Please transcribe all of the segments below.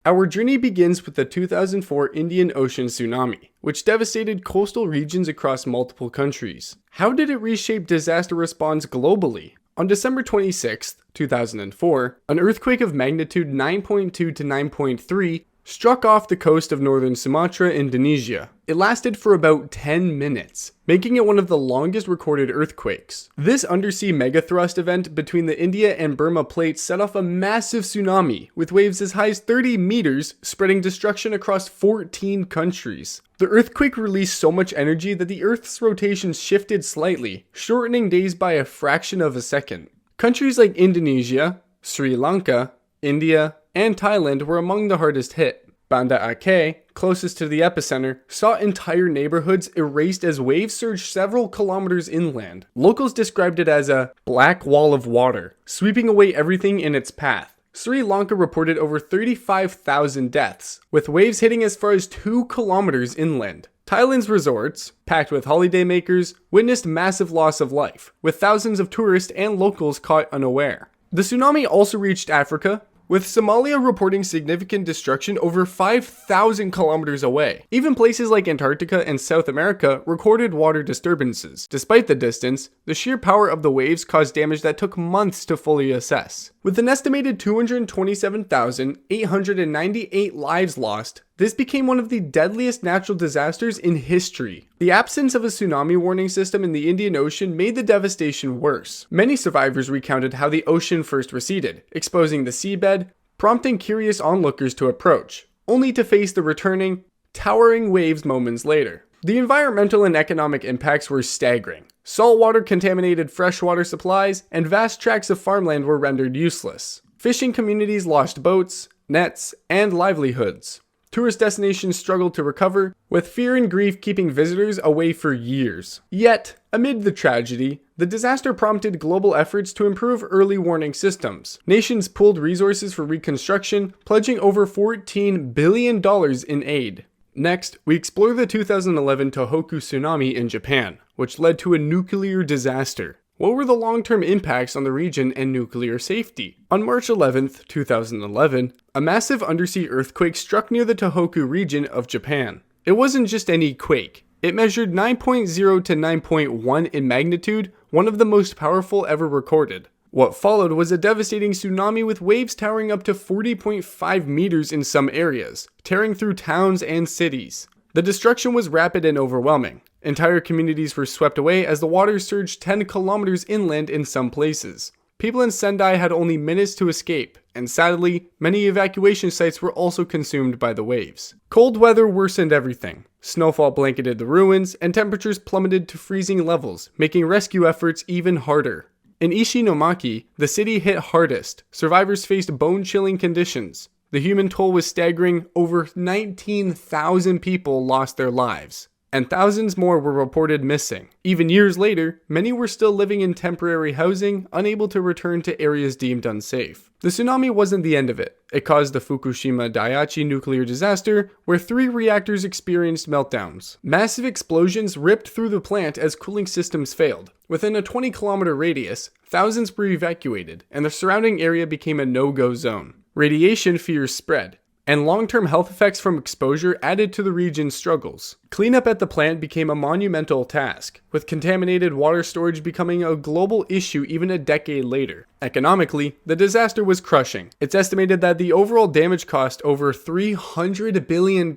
Our journey begins with the 2004 Indian Ocean tsunami, which devastated coastal regions across multiple countries. How did it reshape disaster response globally? On December 26, 2004, an earthquake of magnitude 9.2 to 9.3 struck off the coast of northern Sumatra, Indonesia. It lasted for about 10 minutes, making it one of the longest recorded earthquakes. This undersea megathrust event between the India and Burma plates set off a massive tsunami, with waves as high as 30 meters, spreading destruction across 14 countries. The earthquake released so much energy that the Earth's rotation shifted slightly, shortening days by a fraction of a second. Countries like Indonesia, Sri Lanka, India, and Thailand were among the hardest hit. Banda Aceh, closest to the epicenter, saw entire neighborhoods erased as waves surged several kilometers inland. Locals described it as a black wall of water, sweeping away everything in its path. Sri Lanka reported over 35,000 deaths, with waves hitting as far as 2 kilometers inland. Thailand's resorts, packed with holidaymakers, witnessed massive loss of life, with thousands of tourists and locals caught unaware. The tsunami also reached Africa, with Somalia reporting significant destruction over 5,000 kilometers away. Even places like Antarctica and South America recorded water disturbances. Despite the distance, the sheer power of the waves caused damage that took months to fully assess. With an estimated 227,898 lives lost, this became one of the deadliest natural disasters in history. The absence of a tsunami warning system in the Indian Ocean made the devastation worse. Many survivors recounted how the ocean first receded, exposing the seabed, prompting curious onlookers to approach, only to face the returning, towering waves moments later. The environmental and economic impacts were staggering. Saltwater contaminated freshwater supplies, and vast tracts of farmland were rendered useless. Fishing communities lost boats, nets, and livelihoods. Tourist destinations struggled to recover, with fear and grief keeping visitors away for years. Yet, amid the tragedy, the disaster prompted global efforts to improve early warning systems. Nations pooled resources for reconstruction, pledging over $14 billion in aid. Next, we explore the 2011 Tohoku tsunami in Japan, which led to a nuclear disaster. What were the long-term impacts on the region and nuclear safety? On March 11, 2011, a massive undersea earthquake struck near the Tohoku region of Japan. It wasn't just any quake. It measured 9.0 to 9.1 in magnitude, one of the most powerful ever recorded. What followed was a devastating tsunami with waves towering up to 40.5 meters in some areas, tearing through towns and cities. The destruction was rapid and overwhelming. Entire communities were swept away as the water surged 10 kilometers inland in some places. People in Sendai had only minutes to escape, and sadly, many evacuation sites were also consumed by the waves. Cold weather worsened everything. Snowfall blanketed the ruins, and temperatures plummeted to freezing levels, making rescue efforts even harder. In Ishinomaki, the city hit hardest. Survivors faced bone-chilling conditions. The human toll was staggering. Over 19,000 people lost their lives, and thousands more were reported missing. Even years later, many were still living in temporary housing, unable to return to areas deemed unsafe. The tsunami wasn't the end of it. It caused the Fukushima Daiichi nuclear disaster, where 3 reactors experienced meltdowns. Massive explosions ripped through the plant as cooling systems failed. Within a 20-kilometer radius, thousands were evacuated, and the surrounding area became a no-go zone. Radiation fears spread, and long-term health effects from exposure added to the region's struggles. Cleanup at the plant became a monumental task, with contaminated water storage becoming a global issue even a decade later. Economically, the disaster was crushing. It's estimated that the overall damage cost over $300 billion,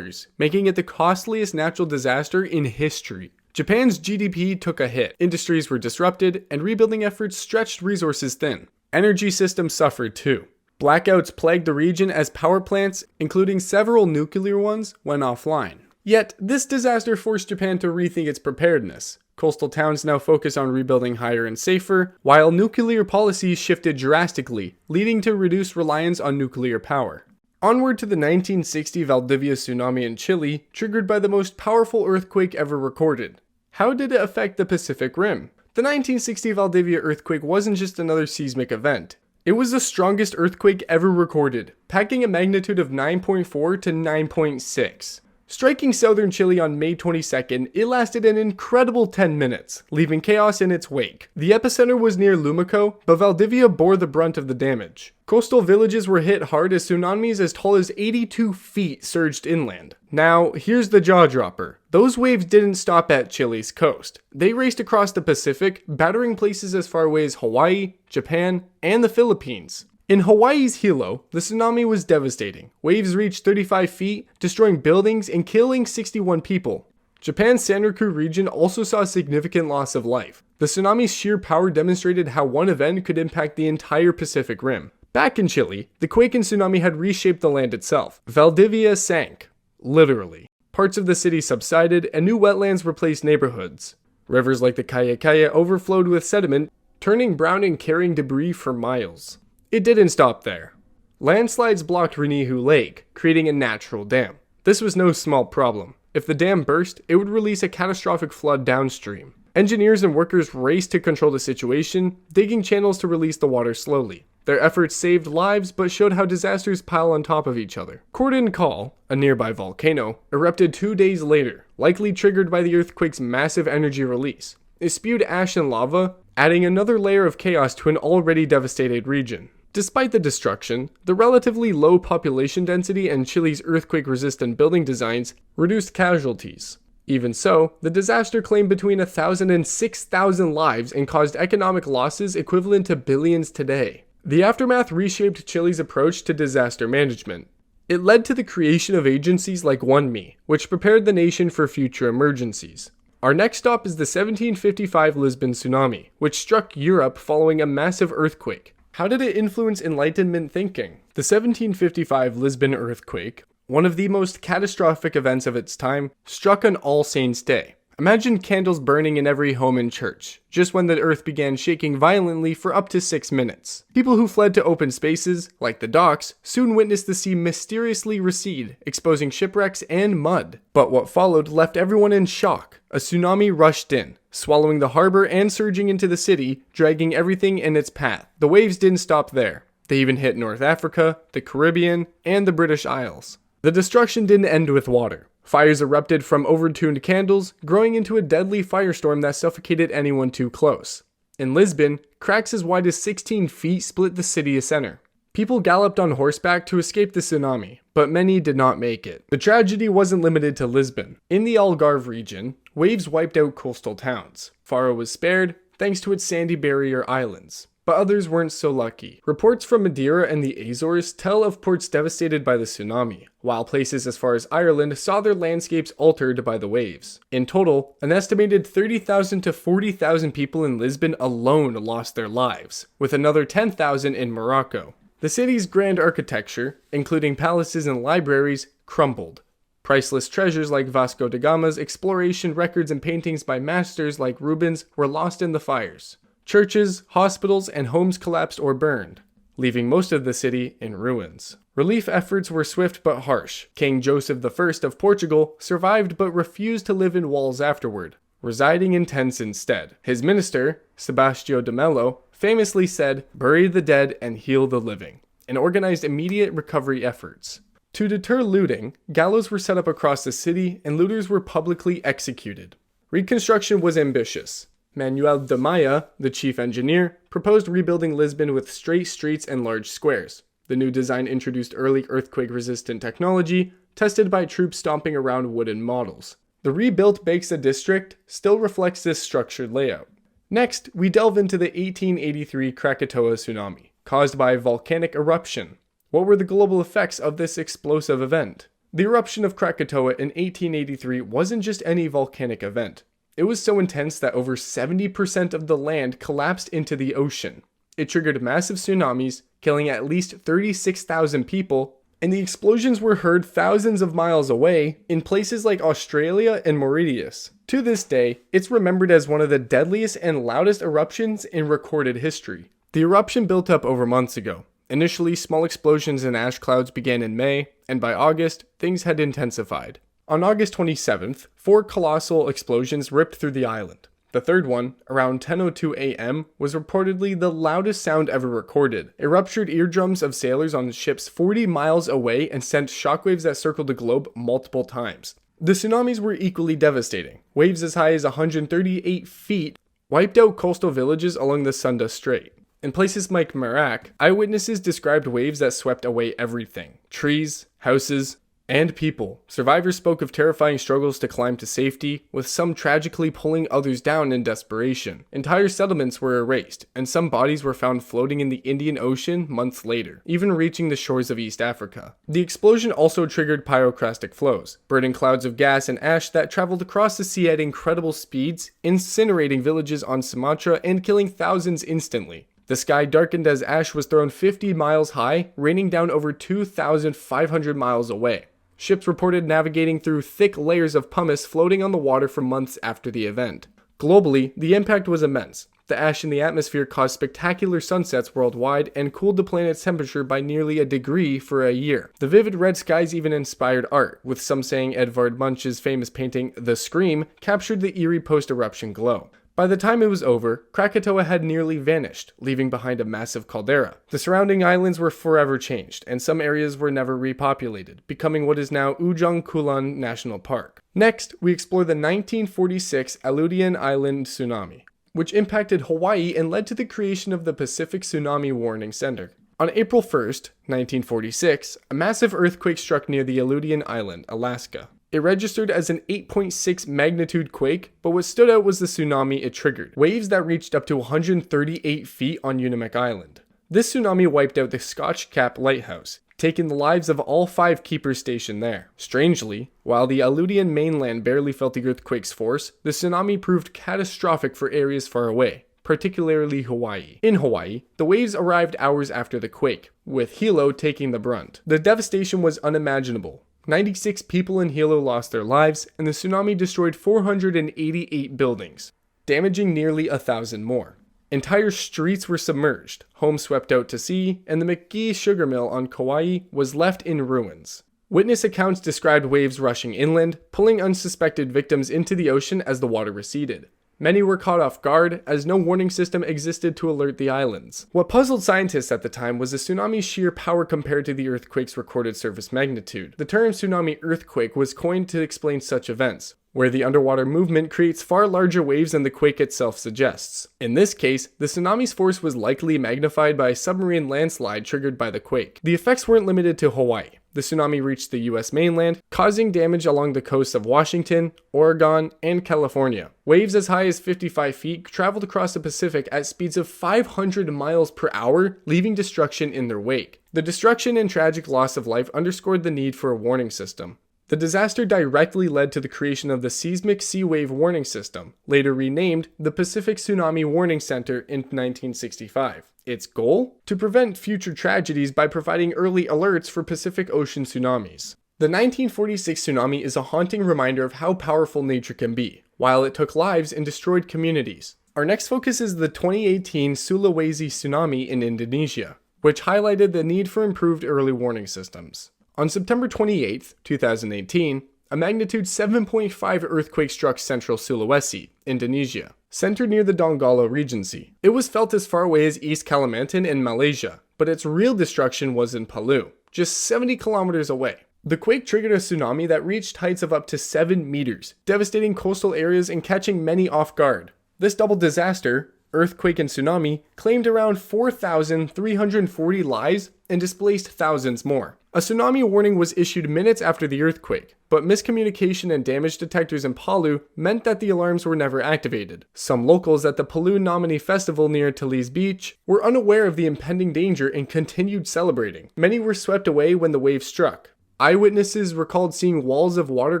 making it the costliest natural disaster in history. Japan's GDP took a hit, industries were disrupted, and rebuilding efforts stretched resources thin. Energy systems suffered too. Blackouts plagued the region as power plants, including several nuclear ones, went offline. Yet, this disaster forced Japan to rethink its preparedness. Coastal towns now focus on rebuilding higher and safer, while nuclear policies shifted drastically, leading to reduced reliance on nuclear power. Onward to the 1960 Valdivia tsunami in Chile, triggered by the most powerful earthquake ever recorded. How did it affect the Pacific Rim? The 1960 Valdivia earthquake wasn't just another seismic event. It was the strongest earthquake ever recorded, packing a magnitude of 9.4 to 9.6. Striking southern Chile on May 22nd, it lasted an incredible 10 minutes, leaving chaos in its wake. The epicenter was near Lumaco, but Valdivia bore the brunt of the damage. Coastal villages were hit hard as tsunamis as tall as 82 feet surged inland. Now, here's the jaw-dropper. Those waves didn't stop at Chile's coast. They raced across the Pacific, battering places as far away as Hawaii, Japan, and the Philippines. In Hawaii's Hilo, the tsunami was devastating. Waves reached 35 feet, destroying buildings and killing 61 people. Japan's Sanriku region also saw a significant loss of life. The tsunami's sheer power demonstrated how one event could impact the entire Pacific Rim. Back in Chile, the quake and tsunami had reshaped the land itself. Valdivia sank. Literally. Parts of the city subsided and new wetlands replaced neighborhoods. Rivers like the Kaya overflowed with sediment, turning brown and carrying debris for miles. It didn't stop there. Landslides blocked Renihu Lake, creating a natural dam. This was no small problem. If the dam burst, it would release a catastrophic flood downstream. Engineers and workers raced to control the situation, digging channels to release the water slowly. Their efforts saved lives but showed how disasters pile on top of each other. Cordon Col, a nearby volcano, erupted 2 days later, likely triggered by the earthquake's massive energy release. It spewed ash and lava, adding another layer of chaos to an already devastated region. Despite the destruction, the relatively low population density and Chile's earthquake-resistant building designs reduced casualties. Even so, the disaster claimed between 1,000 and 6,000 lives and caused economic losses equivalent to billions today. The aftermath reshaped Chile's approach to disaster management. It led to the creation of agencies like OneMe, which prepared the nation for future emergencies. Our next stop is the 1755 Lisbon tsunami, which struck Europe following a massive earthquake. How did it influence Enlightenment thinking? The 1755 Lisbon earthquake, one of the most catastrophic events of its time, struck on All Saints' Day. Imagine candles burning in every home and church, just when the earth began shaking violently for up to 6 minutes. People who fled to open spaces, like the docks, soon witnessed the sea mysteriously recede, exposing shipwrecks and mud. But what followed left everyone in shock. A tsunami rushed in, swallowing the harbor and surging into the city, dragging everything in its path. The waves didn't stop there. They even hit North Africa, the Caribbean, and the British Isles. The destruction didn't end with water. Fires erupted from overtuned candles, growing into a deadly firestorm that suffocated anyone too close. In Lisbon, cracks as wide as 16 feet split the city center. People galloped on horseback to escape the tsunami, but many did not make it. The tragedy wasn't limited to Lisbon. In the Algarve region, waves wiped out coastal towns. Faro was spared, thanks to its sandy barrier islands. But others weren't so lucky. Reports from Madeira and the Azores tell of ports devastated by the tsunami, while places as far as Ireland saw their landscapes altered by the waves. In total, an estimated 30,000 to 40,000 people in Lisbon alone lost their lives, with another 10,000 in Morocco. The city's grand architecture, including palaces and libraries, crumbled. Priceless treasures like Vasco da Gama's exploration records and paintings by masters like Rubens were lost in the fires. Churches, hospitals, and homes collapsed or burned, leaving most of the city in ruins. Relief efforts were swift but harsh. King Joseph I of Portugal survived but refused to live in walls afterward, residing in tents instead. His minister, Sebastião de Mello, famously said, "Bury the dead and heal the living," and organized immediate recovery efforts. To deter looting, gallows were set up across the city and looters were publicly executed. Reconstruction was ambitious. Manuel de Maia, the chief engineer, proposed rebuilding Lisbon with straight streets and large squares. The new design introduced early earthquake-resistant technology, tested by troops stomping around wooden models. The rebuilt Bexa district still reflects this structured layout. Next, we delve into the 1883 Krakatoa tsunami, caused by volcanic eruption. What were the global effects of this explosive event? The eruption of Krakatoa in 1883 wasn't just any volcanic event. It was so intense that over 70% of the land collapsed into the ocean. It triggered massive tsunamis, killing at least 36,000 people, and the explosions were heard thousands of miles away in places like Australia and Mauritius. To this day, it's remembered as one of the deadliest and loudest eruptions in recorded history. The eruption built up over months ago. Initially, small explosions and ash clouds began in May, and by August, things had intensified. On August 27th, 4 colossal explosions ripped through the island. The third one, around 10:02 a.m., was reportedly the loudest sound ever recorded. It ruptured eardrums of sailors on ships 40 miles away and sent shockwaves that circled the globe multiple times. The tsunamis were equally devastating. Waves as high as 138 feet wiped out coastal villages along the Sunda Strait. In places like Merak, eyewitnesses described waves that swept away everything: trees, houses, and people. Survivors spoke of terrifying struggles to climb to safety, with some tragically pulling others down in desperation. Entire settlements were erased, and some bodies were found floating in the Indian Ocean months later, even reaching the shores of East Africa. The explosion also triggered pyroclastic flows, burning clouds of gas and ash that traveled across the sea at incredible speeds, incinerating villages on Sumatra and killing thousands instantly. The sky darkened as ash was thrown 50 miles high, raining down over 2,500 miles away. Ships reported navigating through thick layers of pumice floating on the water for months after the event. Globally, the impact was immense. The ash in the atmosphere caused spectacular sunsets worldwide and cooled the planet's temperature by nearly a degree for a year. The vivid red skies even inspired art, with some saying Edvard Munch's famous painting, The Scream, captured the eerie post-eruption glow. By the time it was over, Krakatoa had nearly vanished, leaving behind a massive caldera. The surrounding islands were forever changed, and some areas were never repopulated, becoming what is now Ujung Kulon National Park. Next, we explore the 1946 Aleutian Island tsunami, which impacted Hawaii and led to the creation of the Pacific Tsunami Warning Center. On April 1st, 1946, a massive earthquake struck near the Aleutian Island, Alaska. It registered as an 8.6 magnitude quake, but what stood out was the tsunami it triggered, waves that reached up to 138 feet on Unimak Island. This tsunami wiped out the Scotch Cap Lighthouse, taking the lives of all 5 keepers stationed there. Strangely, while the Aleutian mainland barely felt the earthquake's force, the tsunami proved catastrophic for areas far away, particularly Hawaii. In Hawaii, the waves arrived hours after the quake, with Hilo taking the brunt. The devastation was unimaginable. 96 people in Hilo lost their lives, and the tsunami destroyed 488 buildings, damaging nearly 1,000 more. Entire streets were submerged, homes swept out to sea, and the McGee sugar mill on Kauai was left in ruins. Witness accounts described waves rushing inland, pulling unsuspected victims into the ocean as the water receded. Many were caught off guard, as no warning system existed to alert the islands. What puzzled scientists at the time was the tsunami's sheer power compared to the earthquake's recorded surface magnitude. The term tsunami earthquake was coined to explain such events, where the underwater movement creates far larger waves than the quake itself suggests. In this case, the tsunami's force was likely magnified by a submarine landslide triggered by the quake. The effects weren't limited to Hawaii. The tsunami reached the US mainland, causing damage along the coasts of Washington, Oregon, and California. Waves as high as 55 feet traveled across the Pacific at speeds of 500 miles per hour, leaving destruction in their wake. The destruction and tragic loss of life underscored the need for a warning system. The disaster directly led to the creation of the Seismic Sea Wave Warning System, later renamed the Pacific Tsunami Warning Center in 1965. Its goal? To prevent future tragedies by providing early alerts for Pacific Ocean tsunamis. The 1946 tsunami is a haunting reminder of how powerful nature can be, while it took lives and destroyed communities. Our next focus is the 2018 Sulawesi tsunami in Indonesia, which highlighted the need for improved early warning systems. On September 28, 2018, a magnitude 7.5 earthquake struck central Sulawesi, Indonesia, centered near the Donggala Regency. It was felt as far away as East Kalimantan in Malaysia, but its real destruction was in Palu, just 70 kilometers away. The quake triggered a tsunami that reached heights of up to 7 meters, devastating coastal areas and catching many off guard. This double disaster, earthquake and tsunami, claimed around 4,340 lives and displaced thousands more. A tsunami warning was issued minutes after the earthquake, but miscommunication and damage detectors in Palu meant that the alarms were never activated. Some locals at the Palu Nominee Festival near Talise Beach were unaware of the impending danger and continued celebrating. Many were swept away when the wave struck. Eyewitnesses recalled seeing walls of water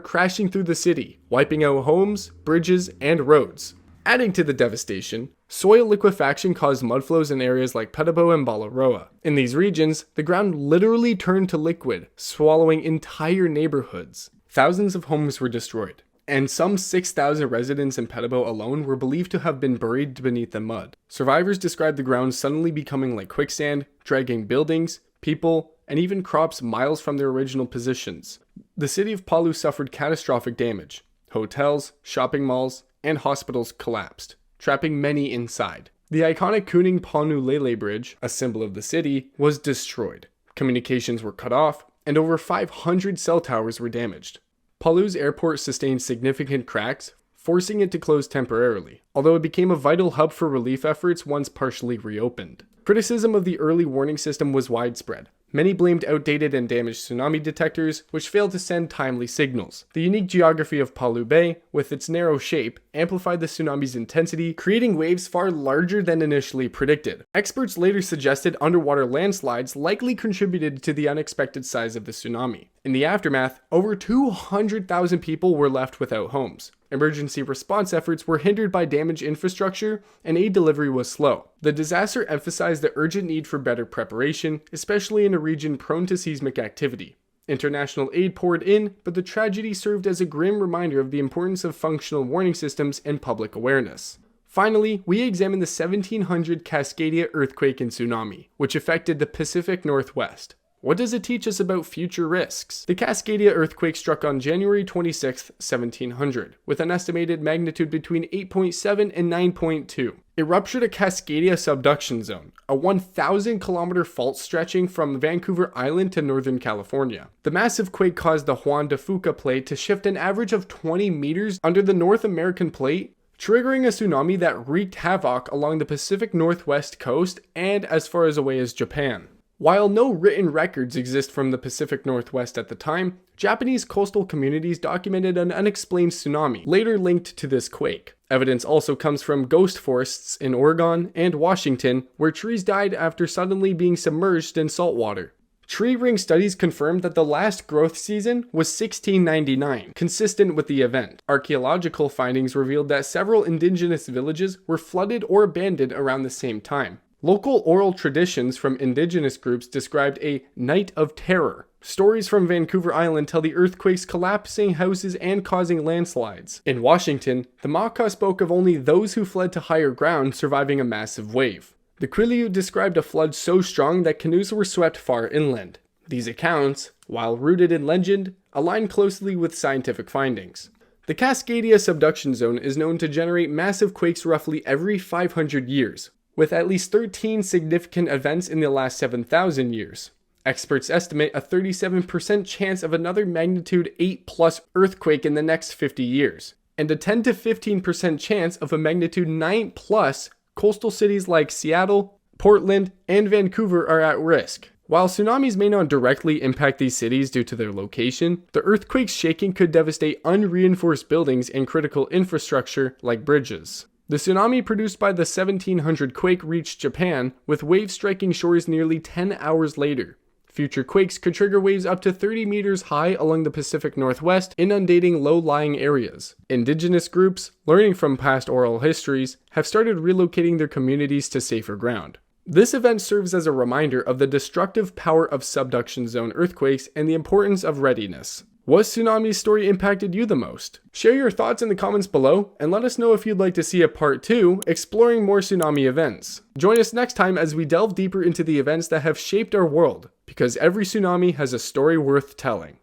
crashing through the city, wiping out homes, bridges, and roads. Adding to the devastation, soil liquefaction caused mudflows in areas like Petabo and Balaroa. In these regions, the ground literally turned to liquid, swallowing entire neighborhoods. Thousands of homes were destroyed, and some 6,000 residents in Petabo alone were believed to have been buried beneath the mud. Survivors described the ground suddenly becoming like quicksand, dragging buildings, people, and even crops miles from their original positions. The city of Palu suffered catastrophic damage. Hotels, shopping malls, and hospitals collapsed, trapping many inside. The iconic Kuning Panulele Bridge, a symbol of the city, was destroyed. Communications were cut off, and over 500 cell towers were damaged. Palu's airport sustained significant cracks, forcing it to close temporarily, although it became a vital hub for relief efforts once partially reopened. Criticism of the early warning system was widespread. Many blamed outdated and damaged tsunami detectors, which failed to send timely signals. The unique geography of Palu Bay, with its narrow shape, amplified the tsunami's intensity, creating waves far larger than initially predicted. Experts later suggested underwater landslides likely contributed to the unexpected size of the tsunami. In the aftermath, over 200,000 people were left without homes. Emergency response efforts were hindered by damaged infrastructure, and aid delivery was slow. The disaster emphasized the urgent need for better preparation, especially in a region prone to seismic activity. International aid poured in, but the tragedy served as a grim reminder of the importance of functional warning systems and public awareness. Finally, we examine the 1700 Cascadia earthquake and tsunami, which affected the Pacific Northwest. What does it teach us about future risks? The Cascadia earthquake struck on January 26, 1700, with an estimated magnitude between 8.7 and 9.2. It ruptured a Cascadia subduction zone, a 1,000-kilometer fault stretching from Vancouver Island to Northern California. The massive quake caused the Juan de Fuca plate to shift an average of 20 meters under the North American plate, triggering a tsunami that wreaked havoc along the Pacific Northwest coast and as far away as Japan. While no written records exist from the Pacific Northwest at the time, Japanese coastal communities documented an unexplained tsunami, later linked to this quake. Evidence also comes from ghost forests in Oregon and Washington, where trees died after suddenly being submerged in salt water. Tree ring studies confirmed that the last growth season was 1699, consistent with the event. Archaeological findings revealed that several indigenous villages were flooded or abandoned around the same time. Local oral traditions from indigenous groups described a night of terror. Stories from Vancouver Island tell the earthquakes collapsing houses and causing landslides. In Washington, the Maka spoke of only those who fled to higher ground surviving a massive wave. The Quileute described a flood so strong that canoes were swept far inland. These accounts, while rooted in legend, align closely with scientific findings. The Cascadia subduction zone is known to generate massive quakes roughly every 500 years, with at least 13 significant events in the last 7,000 years. Experts estimate a 37% chance of another magnitude 8+ earthquake in the next 50 years, and a 10 to 15% chance of a magnitude 9+. Coastal cities like Seattle, Portland, and Vancouver are at risk. While tsunamis may not directly impact these cities due to their location, the earthquake's shaking could devastate unreinforced buildings and critical infrastructure like bridges. The tsunami produced by the 1700 quake reached Japan, with waves striking shores nearly 10 hours later. Future quakes could trigger waves up to 30 meters high along the Pacific Northwest, inundating low-lying areas. Indigenous groups, learning from past oral histories, have started relocating their communities to safer ground. This event serves as a reminder of the destructive power of subduction zone earthquakes and the importance of readiness. What tsunami story impacted you the most? Share your thoughts in the comments below, and let us know if you'd like to see a part 2 exploring more tsunami events. Join us next time as we delve deeper into the events that have shaped our world, because every tsunami has a story worth telling.